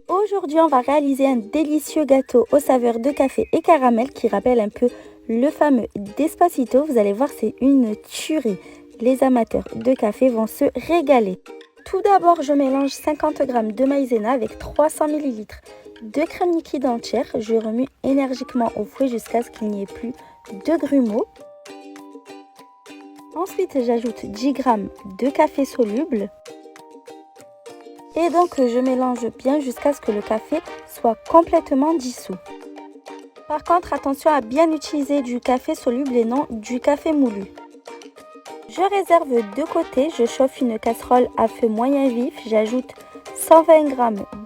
Aujourd'hui, on va réaliser un délicieux gâteau aux saveurs de café et caramel qui rappelle un peu le fameux Despacito. Vous allez voir, c'est une tuerie. Les amateurs de café vont se régaler. Tout d'abord, je mélange 50 g de maïzena avec 300 ml de crème liquide entière. Je remue énergiquement au fouet jusqu'à ce qu'il n'y ait plus de grumeaux. Ensuite, j'ajoute 10 g de café soluble. Et donc, je mélange bien jusqu'à ce que le café soit complètement dissous. Par contre, attention à bien utiliser du café soluble et non du café moulu. Je réserve de côté, je chauffe une casserole à feu moyen vif, j'ajoute 120 g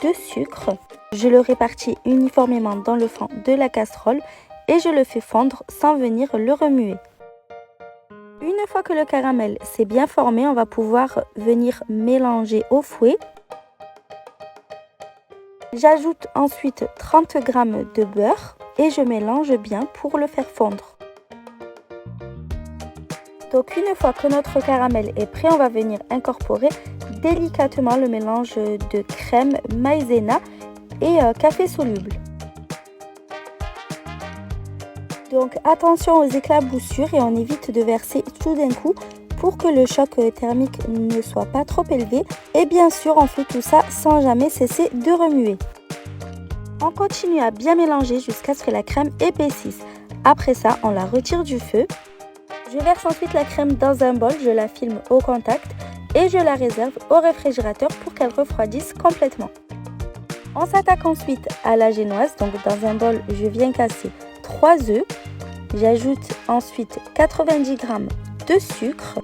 de sucre. Je le répartis uniformément dans le fond de la casserole et je le fais fondre sans venir le remuer. Une fois que le caramel s'est bien formé, on va pouvoir venir mélanger au fouet. J'ajoute ensuite 30 g de beurre et je mélange bien pour le faire fondre. Donc une fois que notre caramel est prêt, on va venir incorporer délicatement le mélange de crème, maïzena et café soluble. Donc attention aux éclaboussures et on évite de verser tout d'un coup pour que le choc thermique ne soit pas trop élevé. Et bien sûr, on fait tout ça sans jamais cesser de remuer. On continue à bien mélanger jusqu'à ce que la crème épaississe. Après ça, on la retire du feu. Je verse ensuite la crème dans un bol, je la filme au contact et je la réserve au réfrigérateur pour qu'elle refroidisse complètement. On s'attaque ensuite à la génoise. Donc dans un bol, je viens casser 3 œufs. J'ajoute ensuite 90 g de sucre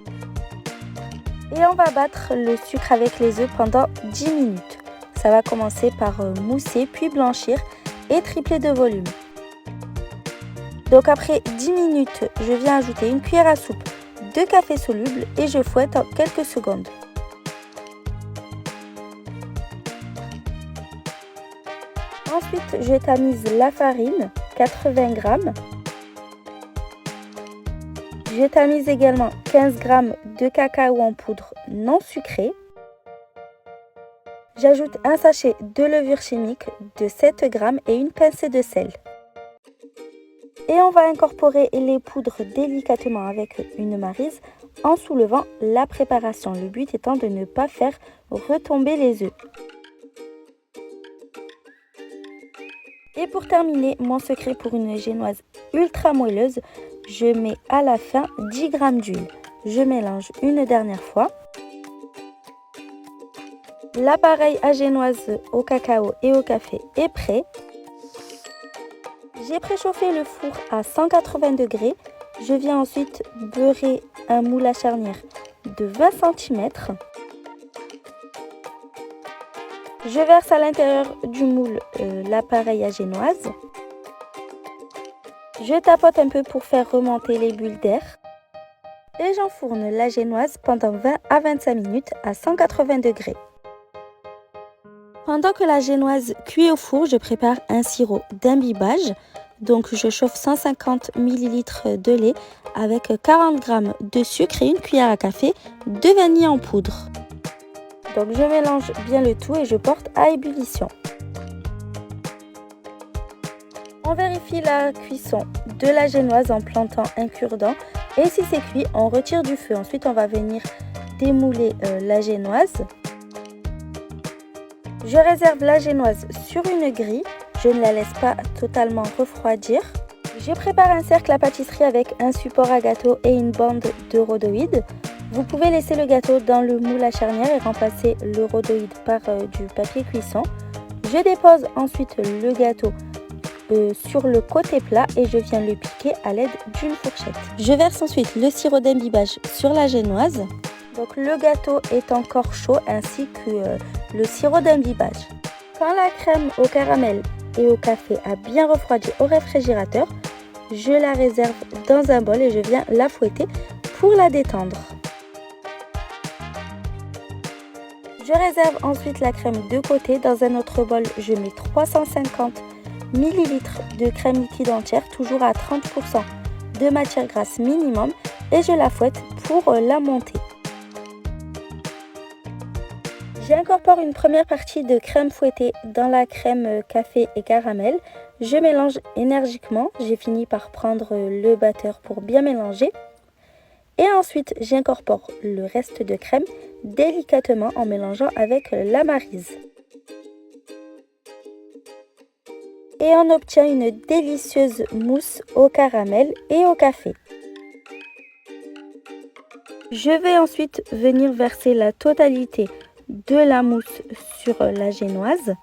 et on va battre le sucre avec les œufs pendant 10 minutes. Ça va commencer par mousser puis blanchir et tripler de volume. Donc après 10 minutes, je viens ajouter une cuillère à soupe de café soluble et je fouette en quelques secondes. Ensuite, je tamise la farine, 80 g. Je tamise également 15 g de cacao en poudre non sucré. J'ajoute un sachet de levure chimique de 7 g et une pincée de sel. Et on va incorporer les poudres délicatement avec une maryse en soulevant la préparation. Le but étant de ne pas faire retomber les œufs. Et pour terminer, mon secret pour une génoise ultra moelleuse, je mets à la fin 10 g d'huile. Je mélange une dernière fois. L'appareil à génoise au cacao et au café est prêt. J'ai préchauffé le four à 180 degrés. Je viens ensuite beurrer un moule à charnière de 20 cm. Je verse à l'intérieur du moule l'appareil à génoise. Je tapote un peu pour faire remonter les bulles d'air. Et j'enfourne la génoise pendant 20 à 25 minutes à 180 degrés. Pendant que la génoise cuit au four, je prépare un sirop d'imbibage. Donc je chauffe 150 ml de lait avec 40 g de sucre et une cuillère à café de vanille en poudre. Donc je mélange bien le tout et je porte à ébullition. On vérifie la cuisson de la génoise en plantant un cure-dent et si c'est cuit, on retire du feu. Ensuite, on va venir démouler la génoise. Je réserve la génoise sur une grille. Je ne la laisse pas totalement refroidir. Je prépare un cercle à pâtisserie avec un support à gâteau et une bande de rhodoïde. Vous pouvez laisser le gâteau dans le moule à charnière et remplacer le rhodoïde par du papier cuisson. Je dépose ensuite le gâteau sur le côté plat et je viens le piquer à l'aide d'une fourchette. Je verse ensuite le sirop d'imbibage sur la génoise. Donc le gâteau est encore chaud ainsi que le sirop d'imbibage. Quand la crème au caramel et au café a bien refroidi au réfrigérateur, je la réserve dans un bol et je viens la fouetter pour la détendre. Je réserve ensuite la crème de côté. Dans un autre bol, je mets 350 ml de crème liquide entière, toujours à 30% de matière grasse minimum, et je la fouette pour la monter. J'incorpore une première partie de crème fouettée dans la crème café et caramel. Je mélange énergiquement. J'ai fini par prendre le batteur pour bien mélanger. Et ensuite, j'incorpore le reste de crème délicatement en mélangeant avec la maryse. Et on obtient une délicieuse mousse au caramel et au café. Je vais ensuite venir verser la totalité de la mousse sur la génoise.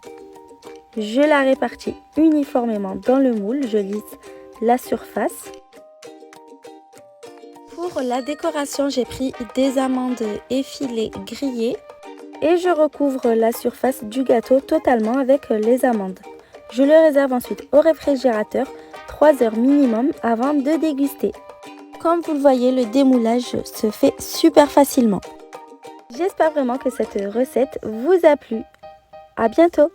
Je la répartis uniformément dans le moule, je lisse la surface. Pour la décoration, j'ai pris des amandes effilées grillées et je recouvre la surface du gâteau totalement avec les amandes. Je le réserve ensuite au réfrigérateur 3 heures minimum avant de déguster. Comme vous le voyez, le démoulage se fait super facilement. J'espère vraiment que cette recette vous a plu. À bientôt!